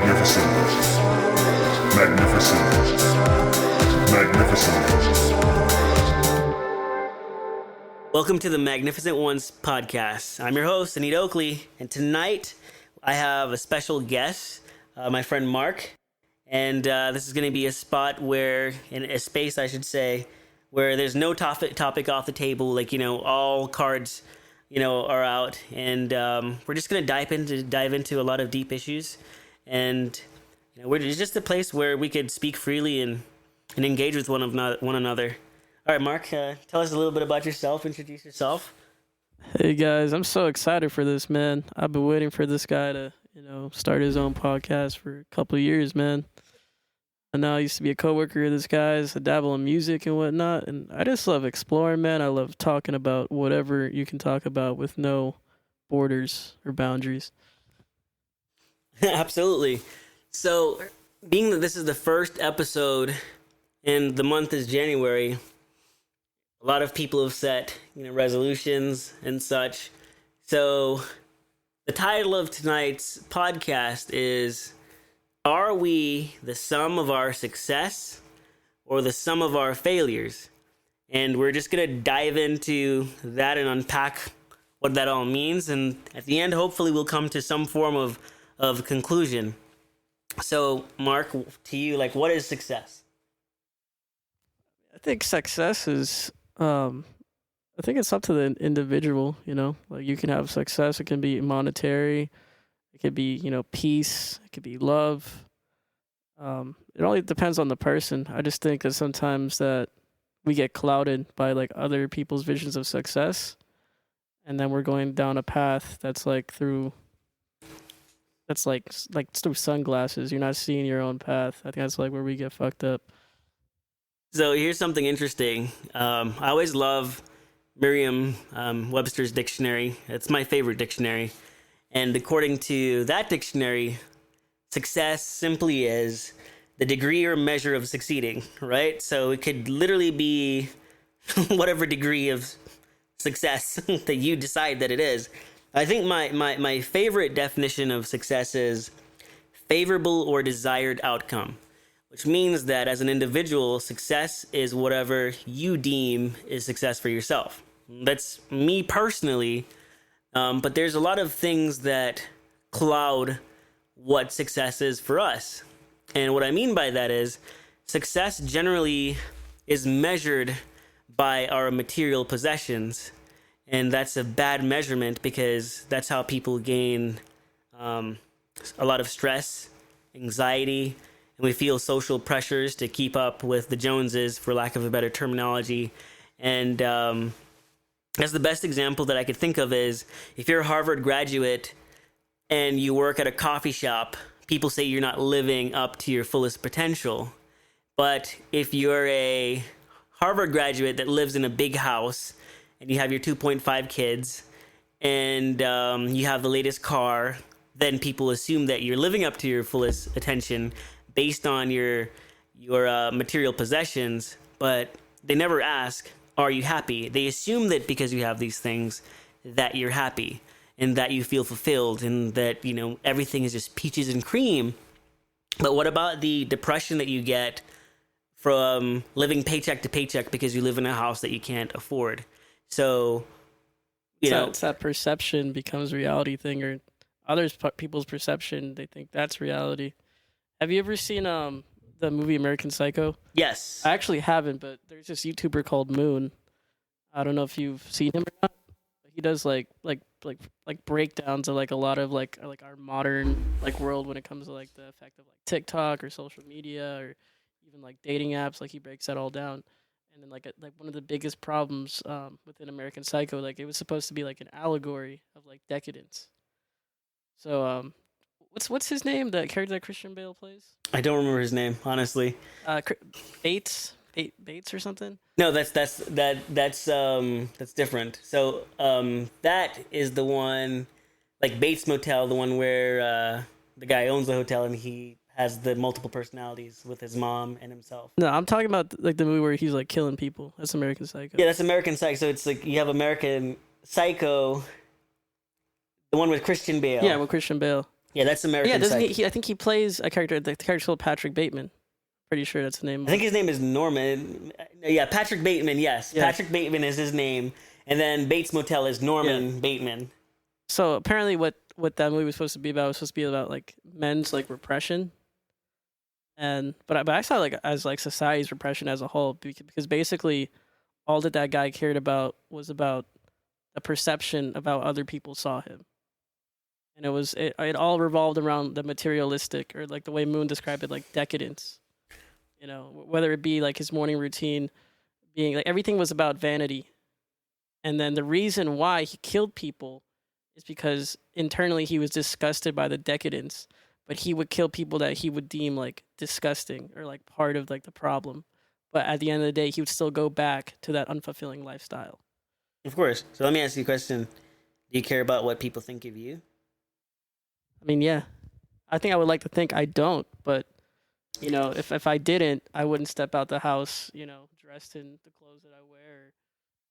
Magnificent. Magnificent. Magnificent. Welcome to the Magnificent Ones podcast. I'm your host, Anita Oakley, and tonight I have a special guest, my friend Mark. And this is going to be a spot where, in a space, I should say, where there's no topic off the table. Like, all cards, are out, and we're just going to dive into a lot of deep issues. And it's just a place where we could speak freely and engage with one another. All right, Mark, tell us a little bit about yourself. Introduce yourself. Hey guys, I'm so excited for this, man. I've been waiting for this guy to, start his own podcast for a couple of years, man. And now I used to be a coworker of this guy's. I dabble in music and whatnot, and I just love exploring, man. I love talking about whatever you can talk about with no borders or boundaries. Absolutely. So, being that this is the first episode and the month is January, a lot of people have set, resolutions and such. So, the title of tonight's podcast is, Are we the sum of our success or the sum of our failures? And we're just going to dive into that and unpack what that all means. And at the end, hopefully, we'll come to some form of conclusion. So, Mark, to you, what is success? I think success is, I think it's up to the individual, you can have success. It can be monetary. It could be, peace. It could be love. It only depends on the person. I just think that sometimes that we get clouded by other people's visions of success, and then we're going down a path that's through sunglasses. You're not seeing your own path. I think that's where we get fucked up. So here's something interesting. I always love Merriam-Webster's dictionary. It's my favorite dictionary. And according to that dictionary, success simply is the degree or measure of succeeding, right? So it could literally be whatever degree of success that you decide that it is. I think my favorite definition of success is favorable or desired outcome, which means that as an individual, success is whatever you deem is success for yourself. That's me personally. But there's a lot of things that cloud what success is for us. And what I mean by that is success generally is measured by our material possessions. And that's a bad measurement because that's how people gain a lot of stress, anxiety, and we feel social pressures to keep up with the Joneses, for lack of a better terminology. And that's the best example that I could think of is if you're a Harvard graduate and you work at a coffee shop, people say you're not living up to your fullest potential. But if you're a Harvard graduate that lives in a big house and you have your 2.5 kids and you have the latest car, then people assume that you're living up to your fullest attention based on your material possessions, but they never ask, are you happy? They assume that because you have these things that you're happy and that you feel fulfilled and that, everything is just peaches and cream. But what about the depression that you get from living paycheck to paycheck because you live in a house that you can't afford? So, It's that perception becomes reality thing, or people's perception, they think that's reality. Have you ever seen the movie American Psycho? Yes. I actually haven't, but there's this YouTuber called Moon. I don't know if you've seen him or not. He does like breakdowns of a lot of our modern world when it comes to the effect of TikTok or social media or even dating apps. He breaks that all down. And then one of the biggest problems within American Psycho, it was supposed to be an allegory of decadence. So what's his name? The character that Christian Bale plays? I don't remember his name, honestly. Bates or something? No, that's different. So that is the one, Bates Motel, the one where the guy owns the hotel and he has the multiple personalities with his mom and himself. No, I'm talking about the movie where he's killing people. That's American Psycho. Yeah, that's American Psycho. So it's you have American Psycho, the one with Christian Bale. Yeah, with Christian Bale. Yeah, that's Yeah, American doesn't Psycho. he? I think he plays a character. The character's called Patrick Bateman. Pretty sure that's the name. I think his name is Norman. Yeah, Patrick Bateman. Yes, Yeah. Patrick Bateman is his name, and then Bates Motel is Norman Bateman. So apparently, what that movie was supposed to be about was supposed to be about like men's like repression, and but I saw it, like as like society's repression as a whole, because basically all that guy cared about was about the perception of how other people saw him, and it all revolved around the materialistic, or like the way Moon described it, like decadence. You know, whether it be like his morning routine being like everything was about vanity, and then the reason why he killed people is because internally he was disgusted by the decadence, but he would kill people that he would deem like disgusting or like part of like the problem. But at the end of the day, he would still go back to that unfulfilling lifestyle. Of course. So let me ask you a question: do you care about what people think of you? I mean, yeah, I think I would like to think I don't, but you know, if I didn't, I wouldn't step out the house, you know, dressed in the clothes that I wear.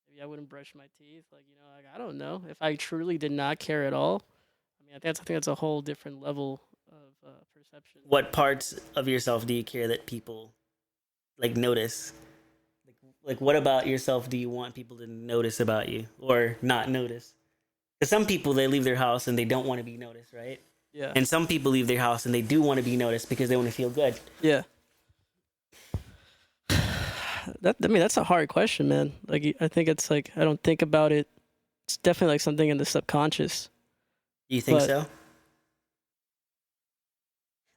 Maybe I wouldn't brush my teeth. Like, you know, like I don't know. If I truly did not care at all, I mean, I think that's a whole different level of perception. What parts of yourself do you care that people like notice? Like what about yourself do you want people to notice about you or not notice? Because some people they leave their house and they don't want to be noticed, right? Yeah. And some people leave their house and they do want to be noticed because they want to feel good. Yeah. I mean, that's a hard question, man. Like, I think it's like I don't think about it. It's definitely like something in the subconscious. Do you think But- so?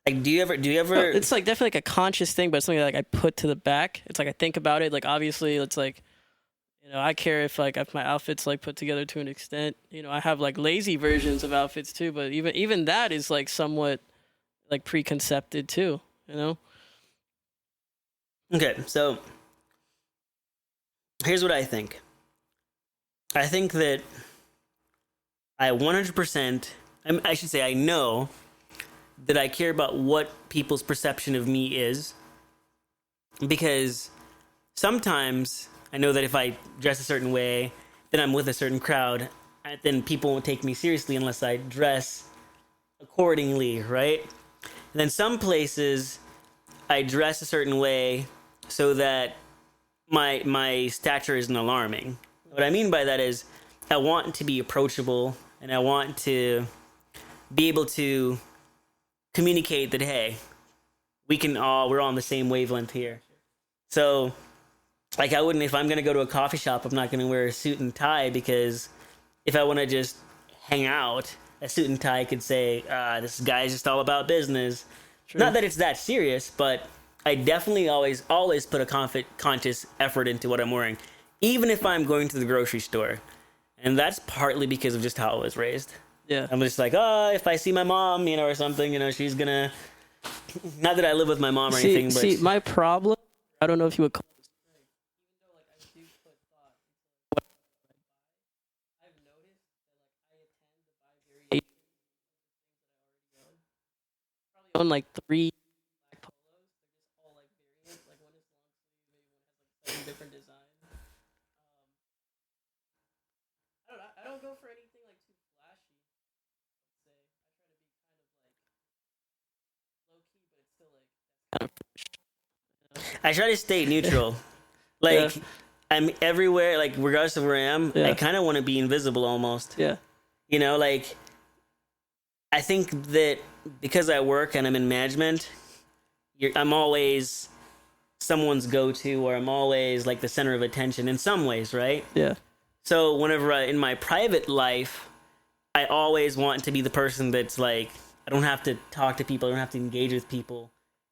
Like, do you ever? No, it's like definitely like a conscious thing, but it's something like I put to the back. It's like I think about it. Like obviously, it's like, you know, I care if my outfit's like put together to an extent. You know, I have like lazy versions of outfits too, but even that is like somewhat like preconcepted too. You know. Okay, so here's what I think. I think that I 100%, I should say I know that I care about what people's perception of me is, because sometimes I know that if I dress a certain way, then I'm with a certain crowd, then people won't take me seriously unless I dress accordingly, right? And then some places I dress a certain way so that my stature isn't alarming. What I mean by that is I want to be approachable and I want to be able to communicate that, hey, we're on the same wavelength here. So like I wouldn't, if I'm going to go to a coffee shop, I'm not going to wear a suit and tie, because if I want to just hang out, a suit and tie could say, this guy's just all about business. True. Not that it's that serious, but I definitely always put a conscious effort into what I'm wearing, even if I'm going to the grocery store. And that's partly because of just how I was raised. Yeah. I'm just like, if I see my mom, you know, or something, you know, she's gonna. Not that I live with my mom or anything, but see, my problem. I don't know if you would call this. Even though like I do put thought into what I buy, I've noticed that like I tend to buy variations of things that I already own. Probably own like 3 black polos. They're just all like variants. Like one is long sleeve, maybe one has like 7 different designs. I don't know. I don't go for anything like too flashy. Let's say I try to be kind of like low key, but it's still like kind of fresh. I try to stay neutral. Like, yeah. I'm everywhere, like, regardless of where I am, I kind of want to be invisible almost. Yeah. You know, like, I think that because I work and I'm in management, I'm always someone's go-to, or I'm always, like, the center of attention in some ways, right? Yeah. So whenever in my private life, I always want to be the person that's, like, I don't have to talk to people, I don't have to engage with people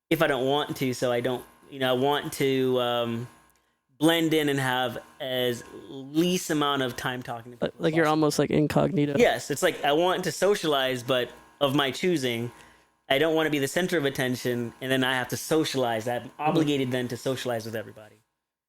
if I don't want to, so I don't, you know, I want to blend in and have as least amount of time talking to people. Like you're almost like incognito. Yes, it's like I want to socialize, but of my choosing. I don't want to be the center of attention, and then I have to socialize. I'm obligated then to socialize with everybody.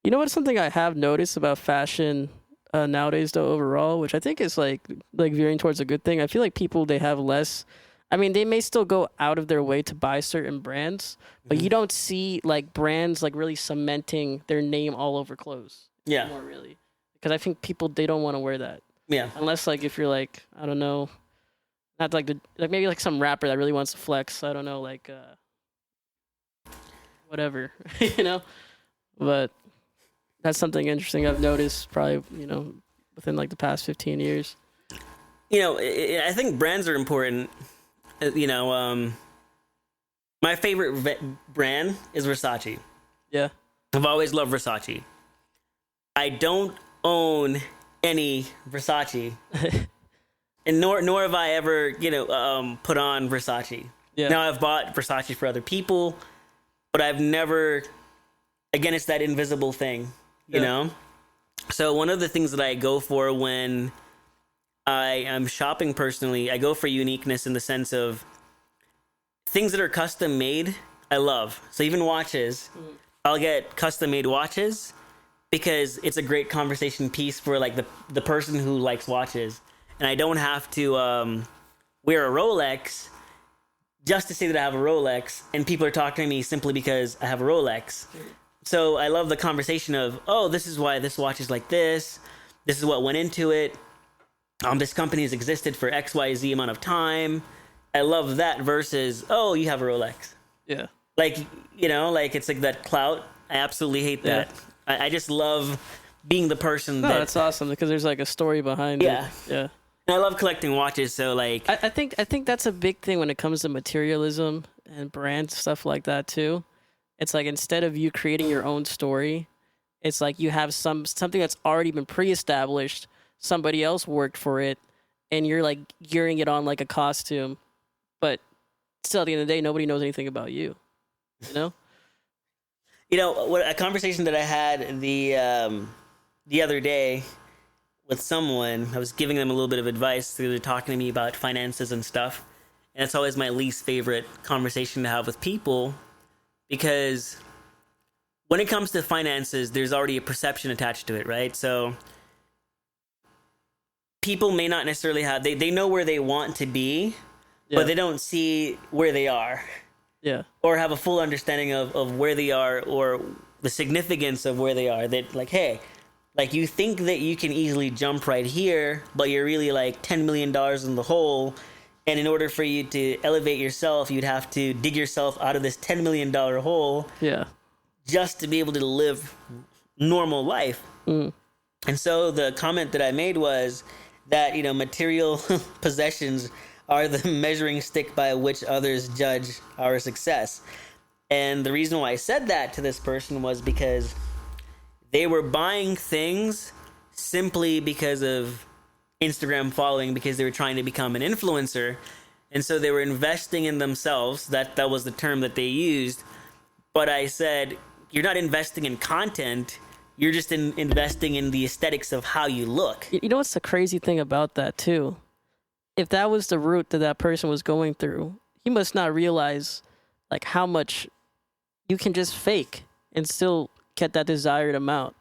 You know what's something I have noticed about fashion nowadays, though, overall, which I think is like veering towards a good thing. I feel like people, they have less. I mean, they may still go out of their way to buy certain brands, but you don't see like brands like really cementing their name all over clothes. Yeah. More really, because I think people, they don't want to wear that. Yeah. Unless like if you're like, I don't know, not like maybe like some rapper that really wants to flex. I don't know, like whatever, you know. But that's something interesting I've noticed probably, within like the past 15 years. I think brands are important. My favorite brand is Versace. Yeah. I've always loved Versace. I don't own any Versace, and nor have I ever, put on Versace. Yeah. Now I've bought Versace for other people, but I've never. Again, it's that invisible thing, you know. So one of the things that I go for when I am shopping personally, I go for uniqueness in the sense of things that are custom made. I love. So even watches, I'll get custom made watches because it's a great conversation piece for like the person who likes watches, and I don't have to wear a Rolex just to say that I have a Rolex, and people are talking to me simply because I have a Rolex. So I love the conversation of, oh, this is why this watch is like this. This is what went into it. This company has existed for XYZ amount of time. I love that versus, oh, you have a Rolex. Yeah. Like, it's like that clout. I absolutely hate that. Yeah. I just love being the person that's awesome because there's like a story behind it. Yeah. And I love collecting watches, so like... I think that's a big thing when it comes to materialism and brand stuff like that too. It's like instead of you creating your own story, it's like you have something that's already been pre-established, somebody else worked for it, and you're like gearing it on like a costume, but still at the end of the day, nobody knows anything about you, you know? What a conversation that I had the other day with someone, I was giving them a little bit of advice. They were talking to me about finances and stuff, and it's always my least favorite conversation to have with people. Because when it comes to finances, there's already a perception attached to it, right? So people may not necessarily have... They know where they want to be, but they don't see where they are. Yeah. Or have a full understanding of where they are or the significance of where they are. That, like, hey, like you think that you can easily jump right here, but you're really like $10 million in the hole. And in order for you to elevate yourself, you'd have to dig yourself out of this $10 million hole just to be able to live normal life. Mm. And so the comment that I made was that, material possessions are the measuring stick by which others judge our success. And the reason why I said that to this person was because they were buying things simply because of Instagram following, because they were trying to become an influencer, and so they were investing in themselves. That was the term that they used. But I said, you're not investing in content, you're just investing in the aesthetics of how you look. You know what's the crazy thing about that too? If that was the route that person was going through, he must not realize like how much you can just fake and still get that desired amount.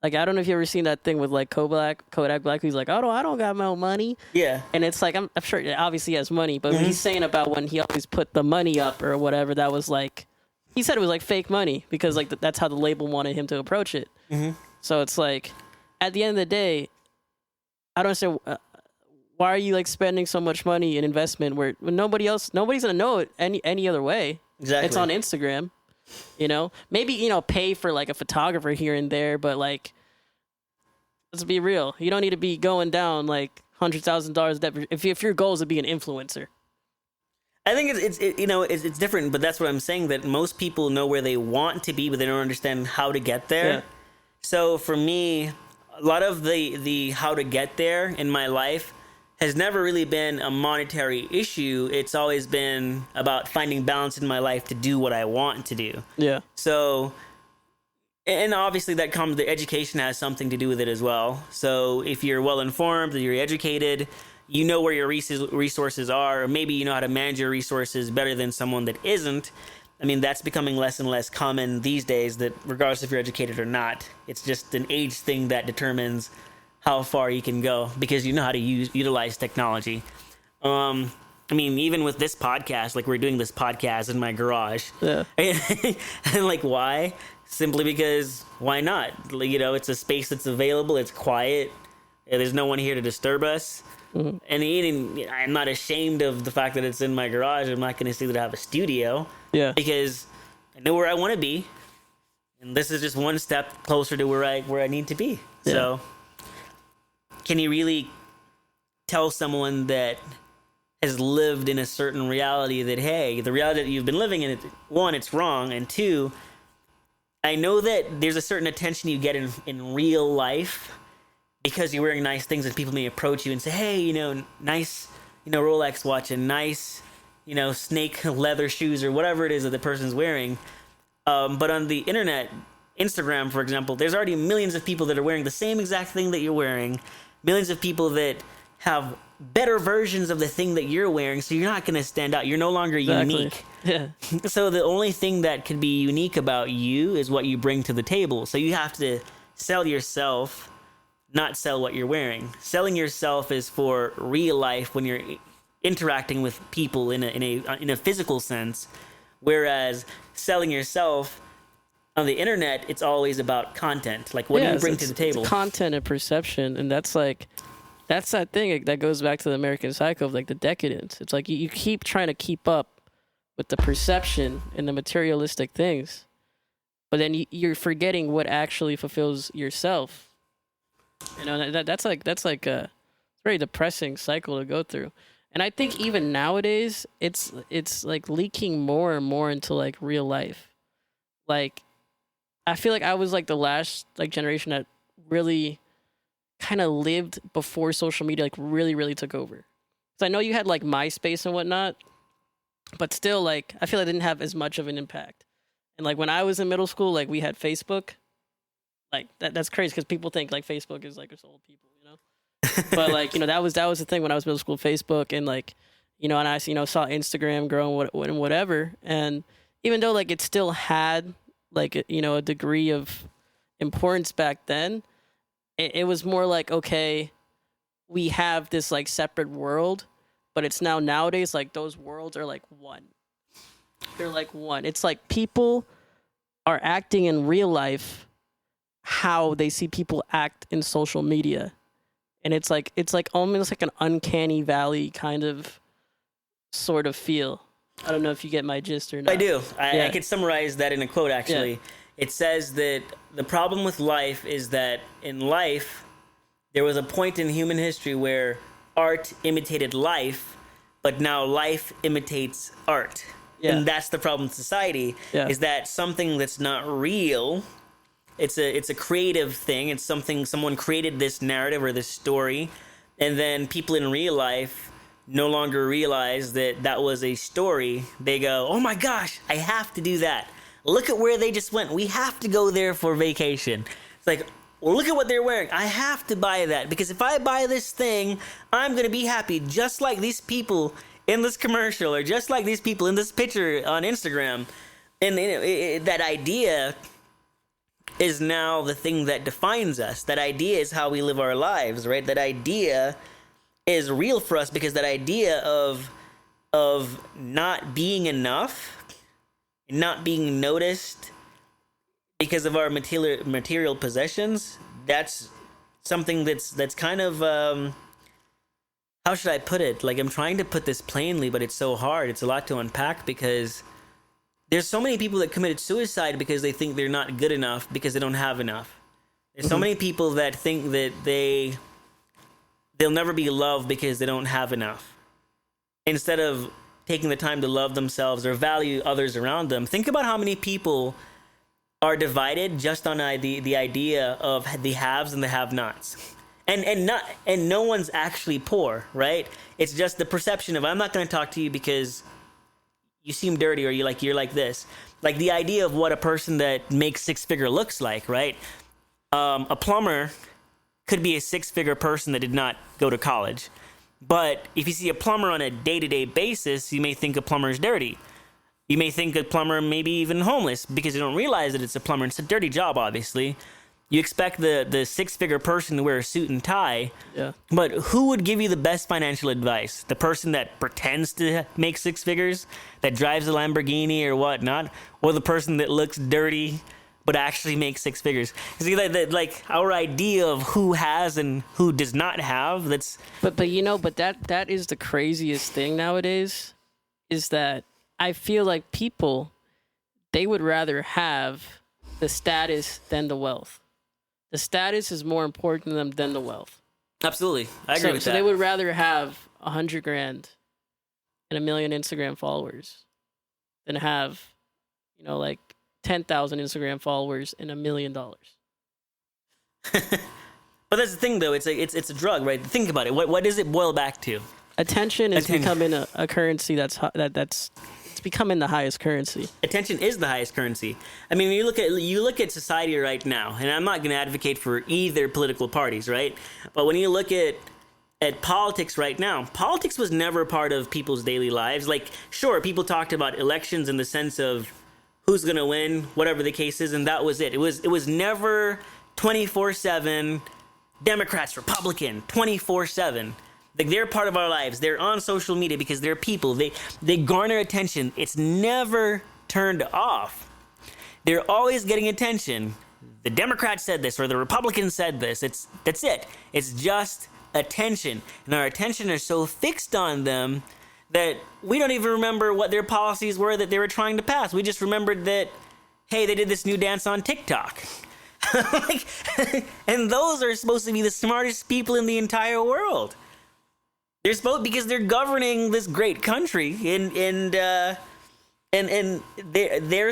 Like, I don't know if you ever seen that thing with, like, Kodak Black, who's like, oh, I don't got no money. Yeah. And it's like, I'm sure obviously he has money, but when he's saying about when he always put the money up or whatever, that was like, he said it was like fake money because, like, that's how the label wanted him to approach it. Mm-hmm. So it's like, at the end of the day, I don't understand, why are you, like, spending so much money in investment where nobody's going to know it any other way? Exactly. It's on Instagram. Maybe, pay for like a photographer here and there, but like, let's be real. You don't need to be going down like $100,000 if your goal is to be an influencer. I think it's different, but that's what I'm saying, that most people know where they want to be, but they don't understand how to get there. Yeah. So for me, a lot of the how to get there in my life has never really been a monetary issue. It's always been about finding balance in my life to do what I want to do. Yeah. So, and obviously the education has something to do with it as well. So if you're well informed, you're educated, you know where your resources are, or maybe you know how to manage your resources better than someone that isn't. I mean, that's becoming less and less common these days, that regardless if you're educated or not, it's just an age thing that determines how far you can go because you know how to utilize technology. I mean, even with this podcast, like we're doing this podcast in my garage. Yeah. And like, why? Simply because why not? It's a space that's available. It's quiet. There's no one here to disturb us. And even, I'm not ashamed of the fact that it's in my garage. I'm not going to say that I have a studio. Yeah. Because I know where I want to be, and this is just one step closer to where I need to be. Yeah. So, can you really tell someone that has lived in a certain reality that, hey, the reality that you've been living in, one, it's wrong, and two, I know that there's a certain attention you get in real life because you're wearing nice things, and people may approach you and say, hey, nice, Rolex watch and nice, snake leather shoes or whatever it is that the person's wearing. But on the internet, Instagram, for example, there's already millions of people that are wearing the same exact thing that you're wearing, millions of people that have better versions of the thing that you're wearing, so you're not going to stand out. You're no longer unique. Yeah. So the only thing that could be unique about you is what you bring to the table. So you have to sell yourself, not sell what you're wearing. Selling yourself is for real life when you're interacting with people in a physical sense, whereas selling yourself on the internet, it's always about content. Like, what do you bring to the table? It's content and perception, and that's that thing that goes back to the American Psycho of like the decadence. It's like you keep trying to keep up with the perception and the materialistic things, but then you're forgetting what actually fulfills yourself. That's like a very depressing cycle to go through. And I think even nowadays, it's like leaking more and more into like real life. Like, I feel like I was like the last like generation that really kind of lived before social media like really, really took over. So I know you had like MySpace and whatnot, but still, like, I feel like it didn't have as much of an impact. And like when I was in middle school, like we had Facebook. Like that's crazy because people think like Facebook is like it's old people, But like that was the thing when I was middle school, Facebook, and like and I saw Instagram growing and whatever. And even though like it still had like a degree of importance back then, it was more like, okay, we have this like separate world, but it's nowadays like those worlds are like one. They're like one. It's like people are acting in real life how they see people act in social media. And it's like almost like an uncanny valley kind of sort of feel. I don't know if you get my gist or not. I do. I could summarize that in a quote, actually. Yeah. It says that the problem with life is that in life, there was a point in human history where art imitated life, but now life imitates art. Yeah. And that's the problem with society, is that something that's not real, it's a creative thing. It's something someone created this narrative or this story, and then people in real life no longer realize that was a story. They go, oh my gosh, I have to do that. Look at where they just went. We have to go there for vacation. It's like, well, look at what they're wearing. I have to buy that because if I buy this thing, I'm going to be happy just like these people in this commercial or just like these people in this picture on Instagram. And that idea is now the thing that defines us. That idea is how we live our lives, right? That idea is real for us because that idea of not being enough, not being noticed because of our material possessions, that's something that's kind of how should I put it? Like, I'm trying to put this plainly, but it's so hard. It's a lot to unpack because there's so many people that committed suicide because they think they're not good enough because they don't have enough. There's so many people that think that they'll never be loved because they don't have enough. Instead of taking the time to love themselves or value others around them, think about how many people are divided just on the idea of the haves and the have-nots. And no one's actually poor, right? It's just the perception of, I'm not going to talk to you because you seem dirty or you're like this. Like the idea of what a person that makes six-figure looks like, right? A plumber could be a six-figure person that did not go to college. But if you see a plumber on a day-to-day basis, you may think a plumber is dirty. You may think a plumber maybe even homeless because you don't realize that it's a plumber. It's a dirty job, obviously. You expect the six-figure person to wear a suit and tie. Yeah. But who would give you the best financial advice? The person that pretends to make six figures, that drives a Lamborghini or whatnot, or the person that looks dirty but actually make six figures. See, like our idea of who has and who does not have. But that is the craziest thing nowadays, is that I feel like people, they would rather have the status than the wealth. The status is more important to them than the wealth. Absolutely, I agree with that. So they would rather have $100,000 and 1 million Instagram followers than have, like 10,000 Instagram followers and $1 million. But that's the thing, though. It's a drug, right? Think about it. What does it boil back to? Attention is becoming a currency that's it's becoming the highest currency. Attention is the highest currency. I mean, you look at society right now, and I'm not going to advocate for either political parties, right? But when you look at politics right now, politics was never part of people's daily lives. Like, sure, people talked about elections in the sense of who's going to win, whatever the case is, and that was it. It was never 24/7 Democrats, Republican, 24/7. Like, they're part of our lives. They're on social media because they're people. They garner attention. It's never turned off. They're always getting attention. The Democrats said this or the Republicans said this. That's it. It's just attention. And our attention is so fixed on them that we don't even remember what their policies were that they were trying to pass. We just remembered that, hey, they did this new dance on TikTok. And those are supposed to be the smartest people in the entire world. They're supposed, because they're governing this great country, and their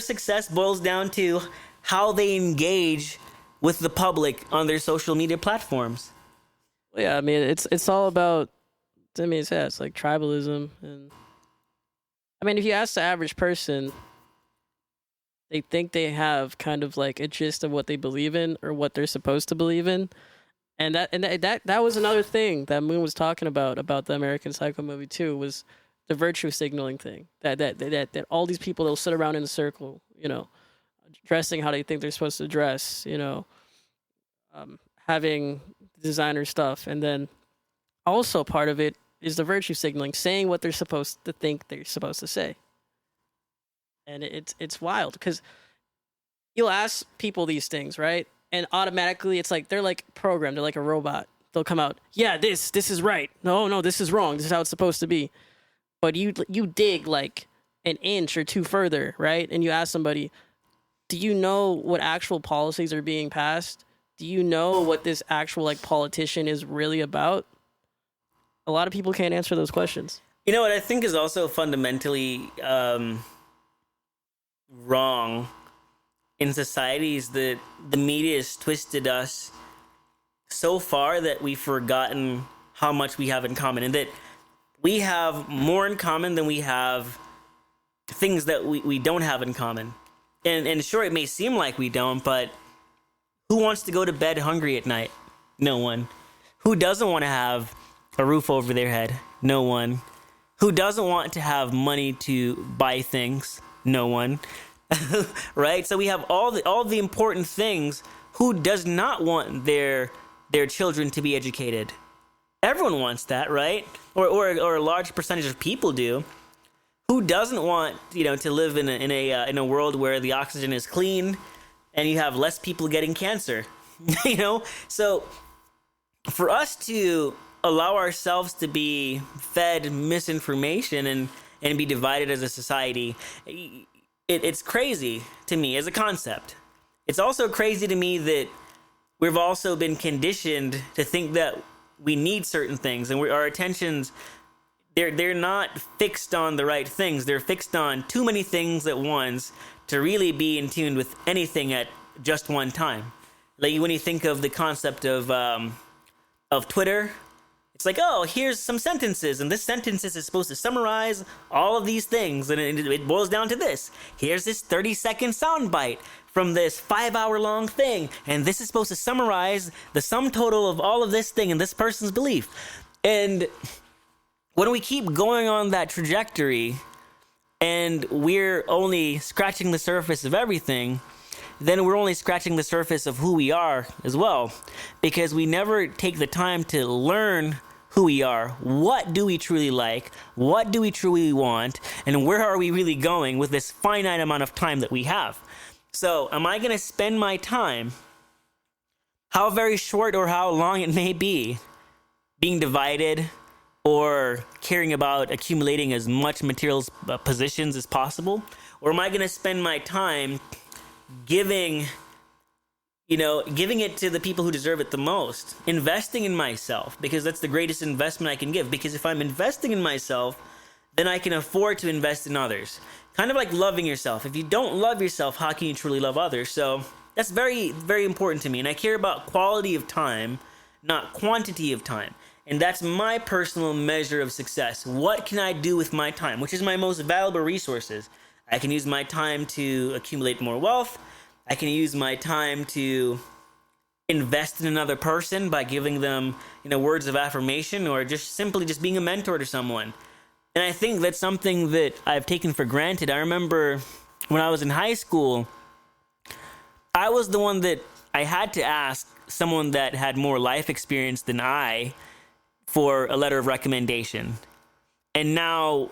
success boils down to how they engage with the public on their social media platforms. Yeah, I mean, it's all about, it's like tribalism. And I mean, if you ask the average person, they think they have kind of like a gist of what they believe in or what they're supposed to believe in. And that was another thing that Moon was talking about the American Psycho movie too, was the virtue signaling thing. That all these people, they'll sit around in a circle, dressing how they think they're supposed to dress, having designer stuff, and then also part of it is the virtue signaling, saying what they're supposed to think they're supposed to say. And it's wild because you'll ask people these things, right? And automatically it's like they're like programmed, they're like a robot. They'll come out, yeah, this is right. No, this is wrong. This is how it's supposed to be. But you dig like an inch or two further, right? And you ask somebody, do you know what actual policies are being passed? Do you know what this actual like politician is really about? A lot of people can't answer those questions. You know what I think is also fundamentally wrong in societies, that the media has twisted us so far that we've forgotten how much we have in common, and that we have more in common than we have things that we don't have in common. And sure, it may seem like we don't, but who wants to go to bed hungry at night? No one. Who doesn't want to have a roof over their head? No one. Who doesn't want to have money to buy things? No one. Right? So we have all the important things. Who does not want their children to be educated? Everyone wants that, right? Or a large percentage of people do. Who doesn't want, to live in a world where the oxygen is clean and you have less people getting cancer? So for us to allow ourselves to be fed misinformation and be divided as a society, it's crazy to me as a concept. It's also crazy to me that we've also been conditioned to think that we need certain things, and our attentions, they're not fixed on the right things. They're fixed on too many things at once to really be in tune with anything at just one time. Like when you think of the concept of Twitter, it's like, oh, here's some sentences, and this sentence is supposed to summarize all of these things, and it boils down to this. Here's this 30-second soundbite from this 5-hour-long thing, and this is supposed to summarize the sum total of all of this thing and this person's belief. And when we keep going on that trajectory, and we're only scratching the surface of everything, then we're only scratching the surface of who we are as well, because we never take the time to learn who we are. What do we truly like? What do we truly want? And where are we really going with this finite amount of time that we have? So, am I going to spend my time, how very short or how long it may be, being divided or caring about accumulating as much material positions as possible? Or am I going to spend my time giving, giving it to the people who deserve it the most, investing in myself, because that's the greatest investment I can give. Because if I'm investing in myself, then I can afford to invest in others. Kind of like loving yourself. If you don't love yourself, how can you truly love others? So that's very, very important to me. And I care about quality of time, not quantity of time. And that's my personal measure of success. What can I do with my time, which is my most valuable resources? I can use my time to accumulate more wealth. I can use my time to invest in another person by giving them, words of affirmation, or just simply just being a mentor to someone. And I think that's something that I've taken for granted. I remember when I was in high school, I was the one that I had to ask someone that had more life experience than I for a letter of recommendation. And now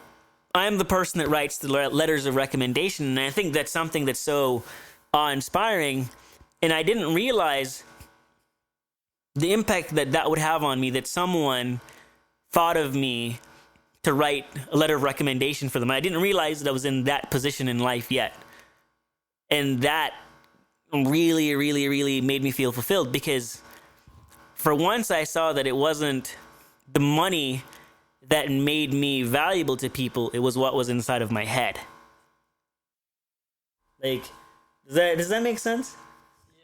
I'm the person that writes the letters of recommendation. And I think that's something that's so awe-inspiring. And I didn't realize the impact that would have on me, that someone thought of me to write a letter of recommendation for them. I didn't realize that I was in that position in life yet. And that really, really, really made me feel fulfilled, because for once I saw that it wasn't the money that made me valuable to people, it was what was inside of my head. Like, does that make sense? Yeah.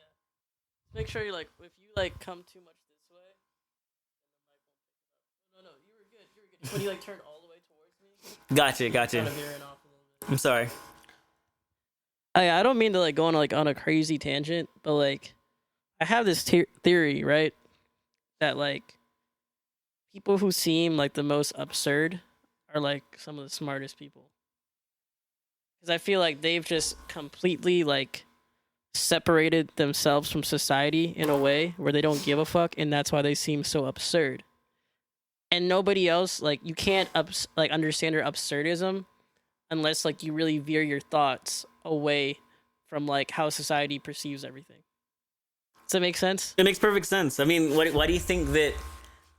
Make sure you if you come too much this way, then the mic won't pick it up. No, you were good. You were good. When you turn all the way towards me. Gotcha. Kind of veering off a little bit. I'm sorry. I don't mean to go on a crazy tangent, but I have this theory, right? That people who seem the most absurd are some of the smartest people. Because I feel like they've just completely separated themselves from society in a way where they don't give a fuck, and that's why they seem so absurd. And nobody else, you can't understand their absurdism unless you really veer your thoughts away from how society perceives everything. Does that make sense? It makes perfect sense. I mean, why do you think that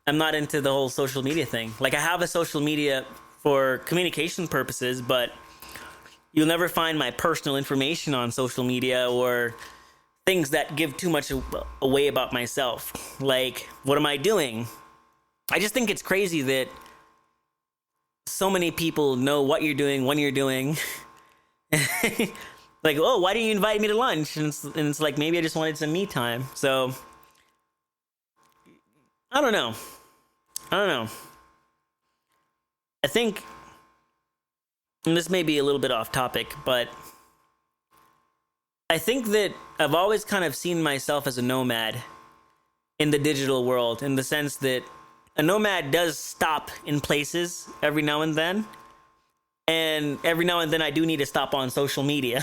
I'm not into the whole social media thing? I have a social media for communication purposes, but you'll never find my personal information on social media or things that give too much away about myself. What am I doing? I just think it's crazy that so many people know what you're doing, when you're doing. Oh, why didn't you invite me to lunch? And it's maybe I just wanted some me time. So, I don't know. I think, and this may be a little bit off topic, but I think that I've always kind of seen myself as a nomad in the digital world, in the sense that a nomad does stop in places every now and then. And every now and then I do need to stop on social media.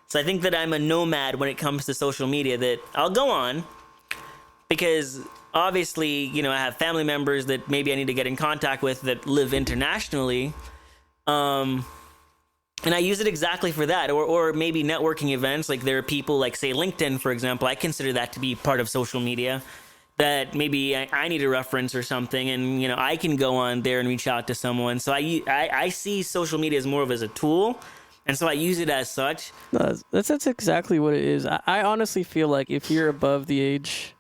So I think that I'm a nomad when it comes to social media, that I'll go on because obviously, I have family members that maybe I need to get in contact with that live internationally. And I use it exactly for that. Or maybe networking events. There are people say LinkedIn, for example. I consider that to be part of social media, that maybe I need a reference or something, and I can go on there and reach out to someone. So I see social media as more of as a tool, and so I use it as such. No, that's exactly what it is. I honestly feel if you're above the age,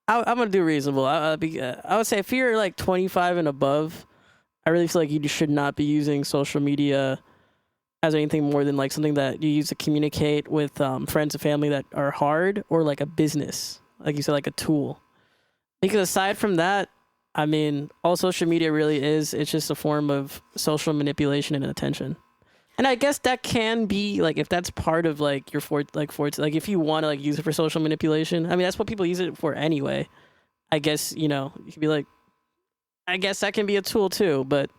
I'm gonna do reasonable. I would say if you're 25 and above, I really feel you should not be using social media as anything more than something that you use to communicate with friends and family that are hard, or a business, like you said, a tool. Because aside from that, I mean, all social media really is, it's just a form of social manipulation and attention. And I guess that can be if that's part of your if you want to use it for social manipulation. I mean, that's what people use it for anyway. I guess you could be I guess that can be a tool too, but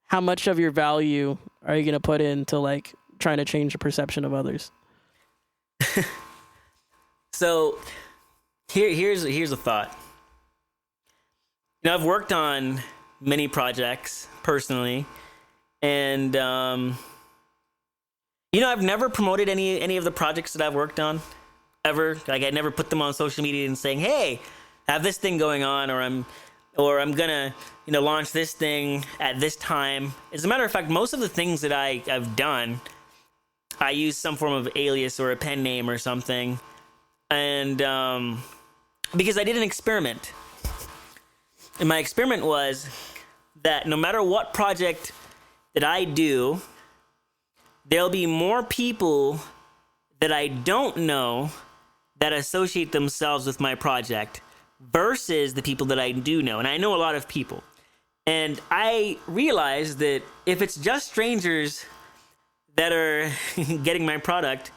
how much of your value are you going to put into trying to change the perception of others? So here's a thought. I've worked on many projects personally, and I've never promoted any of the projects that I've worked on ever. Like, I never put them on social media and saying, "Hey, I have this thing going on," or I'm gonna launch this thing at this time. As a matter of fact, most of the things that I've done, I use some form of alias or a pen name or something, and because I did an experiment, and my experiment was that no matter what project that I do, there'll be more people that I don't know that associate themselves with my project versus the people that I do know. And I know a lot of people. And I realized that if it's just strangers that are getting my product,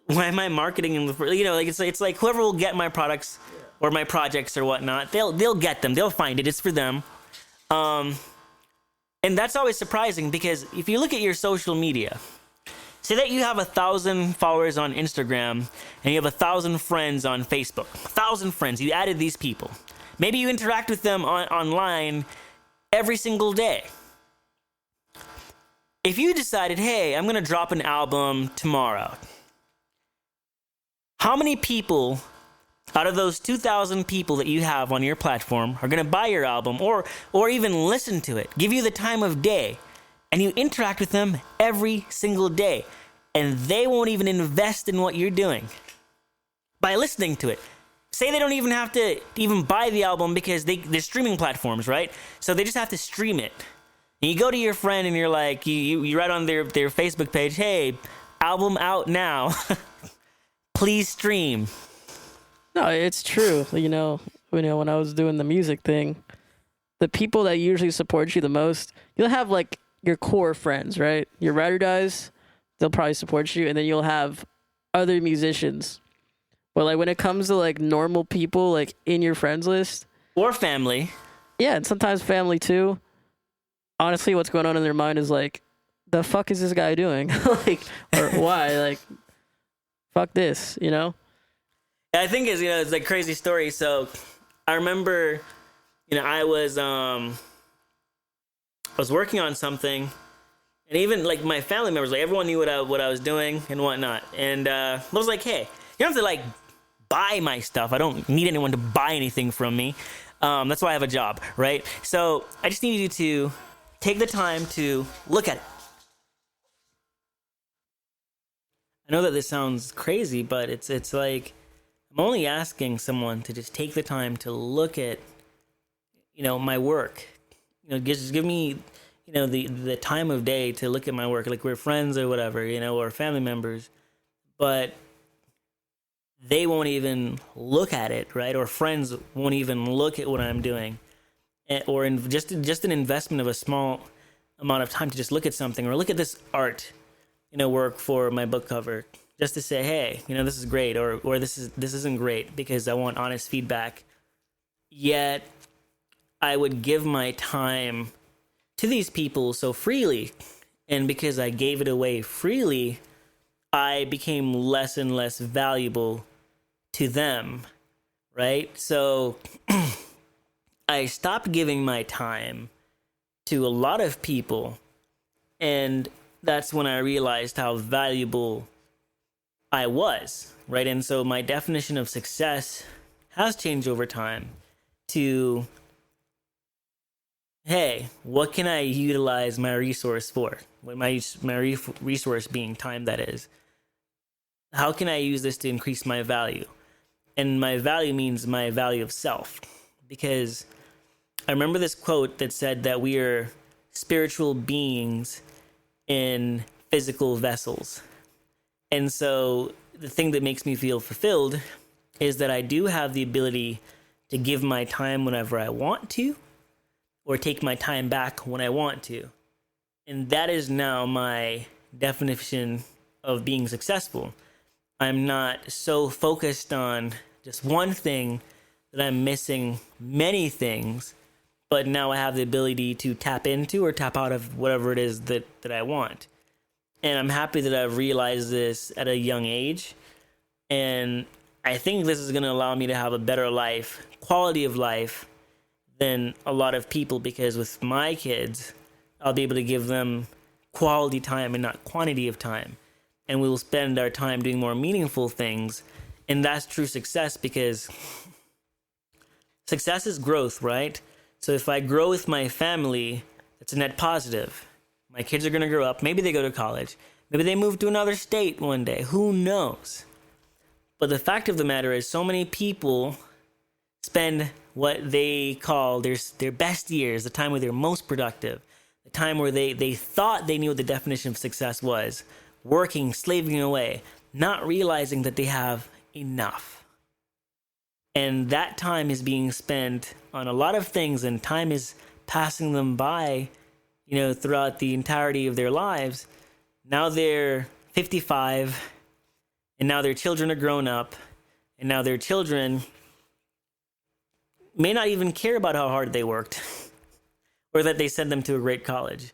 why am I marketing them? It's like whoever will get my products or my projects or whatnot, they'll get them. They'll find it. It's for them. And that's always surprising, because if you look at your social media, say that you have 1,000 followers on Instagram and you have 1,000 friends on Facebook. 1,000 friends. You added these people. Maybe you interact with them online every single day. If you decided, hey, I'm going to drop an album tomorrow, how many people out of those 2,000 people that you have on your platform are going to buy your album or even listen to it, give you the time of day, and you interact with them every single day, and they won't even invest in what you're doing by listening to it? Say they don't even have to even buy the album because they're streaming platforms, right? So they just have to stream it. And you go to your friend and you're like, you write on their Facebook page, hey, album out now. Please stream. No, it's true. When I was doing the music thing, the people that usually support you the most, you'll have like your core friends, right? Your ride or dies, they'll probably support you, and then you'll have other musicians. But like when it comes to like normal people, like in your friends list or family, yeah, and sometimes family too. Honestly, what's going on in their mind is like, the fuck is this guy doing? Like, or why? Like, fuck this, I think it's like crazy story. So I remember, I was working on something, and even like my family members, like everyone knew what I was doing and whatnot. And I was like, hey, you don't have to like buy my stuff. I don't need anyone to buy anything from me. That's why I have a job, right? So I just need you to take the time to look at it. I know that this sounds crazy, but it's like, I'm only asking someone to just take the time to look at, my work. Just give me, the time of day to look at my work. Like, we're friends or whatever, or family members, but they won't even look at it, right? Or friends won't even look at what I'm doing, or just an investment of a small amount of time to just look at something, or look at this art, work for my book cover. Just to say, hey, this is great, or this isn't great, because I want honest feedback. Yet, I would give my time to these people so freely, and because I gave it away freely, I became less and less valuable to them, right? So, I stopped giving my time to a lot of people, and that's when I realized how valuable I was, right? And so my definition of success has changed over time to, hey, what can I utilize my resource for? What my resource being time, that is. How can I use this to increase my value? And my value means my value of self. Because I remember this quote that said that we are spiritual beings in physical vessels. And so the thing that makes me feel fulfilled is that I do have the ability to give my time whenever I want to, or take my time back when I want to. And that is now my definition of being successful. I'm not so focused on just one thing that I'm missing many things, but now I have the ability to tap into or tap out of whatever it is that I want. And I'm happy that I've realized this at a young age. And I think this is going to allow me to have a better life, quality of life, than a lot of people, because with my kids, I'll be able to give them quality time and not quantity of time. and we will spend our time doing more meaningful things. And that's true success, because success is growth, right? So if I grow with my family, it's a net positive. My kids are going to grow up. Maybe they go to college. Maybe they move to another state one day. Who knows? But the fact of the matter is, so many people spend what they call their best years, the time where they're most productive, the time where they thought they knew what the definition of success was, working, slaving away, not realizing that they have enough. And that time is being spent on a lot of things, and time is passing them by, throughout the entirety of their lives. Now they're 55, and now their children are grown up, and now their children may not even care about how hard they worked or that they sent them to a great college.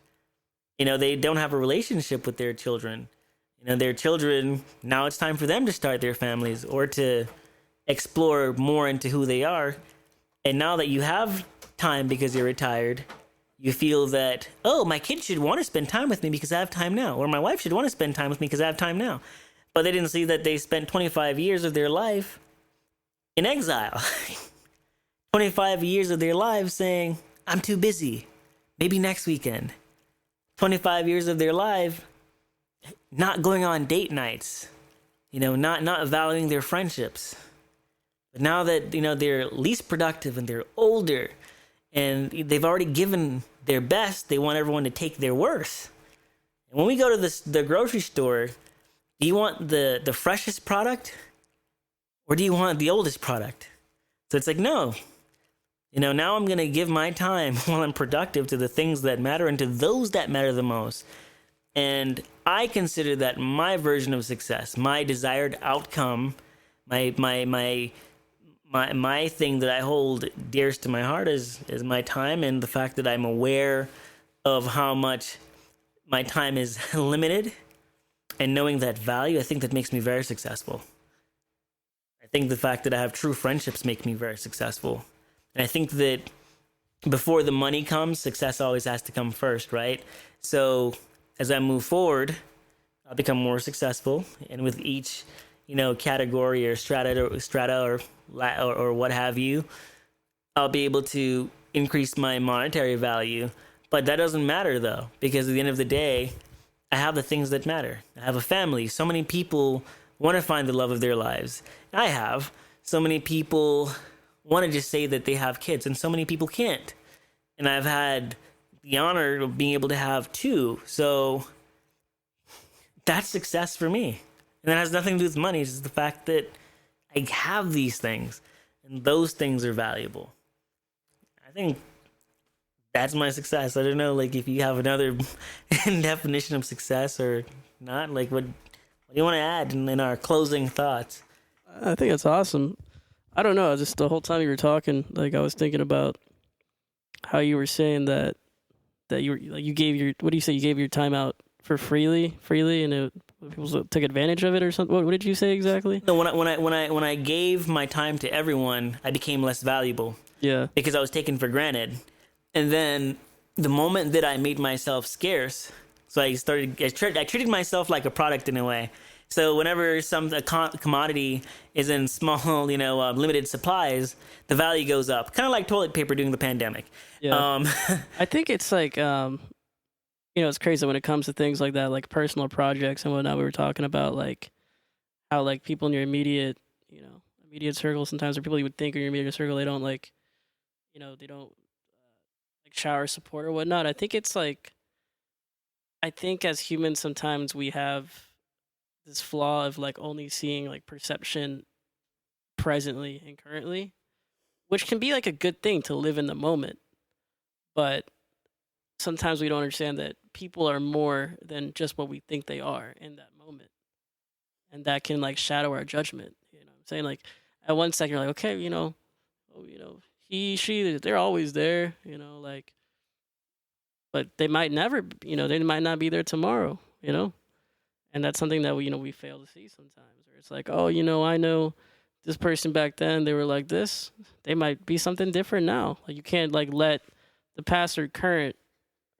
They don't have a relationship with their children. Their children, now it's time for them to start their families or to explore more into who they are. And now that you have time because you're retired, you feel that, oh, my kids should want to spend time with me because I have time now. Or my wife should want to spend time with me because I have time now. But they didn't see that they spent 25 years of their life in exile. 25 years of their lives saying, I'm too busy. Maybe next weekend. 25 years of their life not going on date nights. Not valuing their friendships. But now that, they're least productive and they're older and they've already given their best, they want everyone to take their worst. And when we go to the grocery store, do you want the freshest product or do you want the oldest product? So it's like, no. Now I'm going to give my time while I'm productive to the things that matter and to those that matter the most. And I consider that my version of success, my desired outcome, my thing that I hold dearest to my heart is my time, and the fact that I'm aware of how much my time is limited and knowing that value. I think that makes me very successful. I think the fact that I have true friendships make me very successful. And I think that before the money comes, success always has to come first, right? So as I move forward, I'll become more successful. And with each, category or strata or what have you, I'll be able to increase my monetary value. But that doesn't matter though, because at the end of the day, I have the things that matter. I have a family. So many people want to find the love of their lives. I have. So many people want to just say that they have kids, and so many people can't. And I've had the honor of being able to have two. So that's success for me. And that has nothing to do with money. It's just the fact that I have these things, and those things are valuable. I think that's my success. I don't know, if you have another definition of success or not. What do you want to add in our closing thoughts? I think it's awesome. I don't know. Just the whole time you were talking, I was thinking about how you were saying that you gave your, what do you say? You gave your time out for freely, and people took advantage of it or something. What did you say exactly? No, when I gave my time to everyone, I became less valuable. Yeah. Because I was taken for granted. And then the moment that I made myself scarce, so I treated myself like a product in a way. So whenever a commodity is in small, limited supplies, the value goes up. Kind of like toilet paper during the pandemic. Yeah. I think it's it's crazy when it comes to things like that, like personal projects and whatnot. We were talking about how people in your immediate circle, sometimes, or people you would think in your immediate circle, they don't they don't shower support or whatnot. I think it's I think as humans, sometimes we have this flaw of only seeing perception presently and currently, which can be a good thing to live in the moment. But sometimes we don't understand that people are more than just what we think they are in that moment. And that can shadow our judgment. You know what I'm saying? At one second you're okay, he, she, they're always there, but they might never, they might not be there tomorrow, And that's something that we fail to see sometimes. Or it's I know this person back then, they were like this. They might be something different now. You can't let the past or current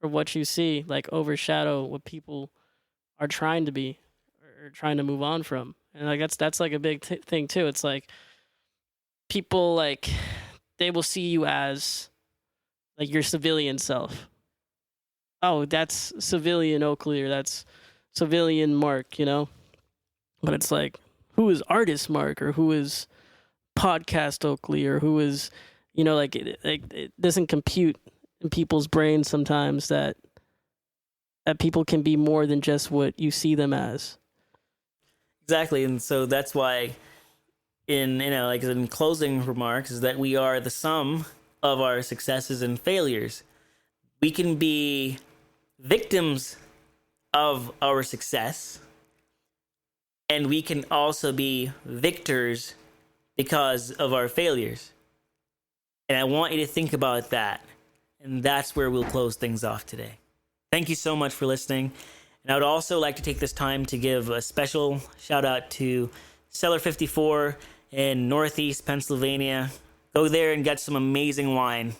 or what you see overshadow what people are trying to be or trying to move on from. And like that's like a big thing too. It's like people like they will see you as like your civilian self. Oh, that's civilian Oakley, or that's civilian Mark, you know? But it's like, who is artist Mark, or who is podcast Oakley, or who is, you know, like it doesn't compute in people's brains sometimes that people can be more than just what you see them as. Exactly, and so that's why, like in closing remarks, is that we are the sum of our successes and failures. We can be victims of our success, and we can also be victors because of our failures. And I want you to think about that. And that's where we'll close things off today. Thank you so much for listening. And I would also like to take this time to give a special shout out to Cellar 54 in Northeast Pennsylvania. Go there and get some amazing wine.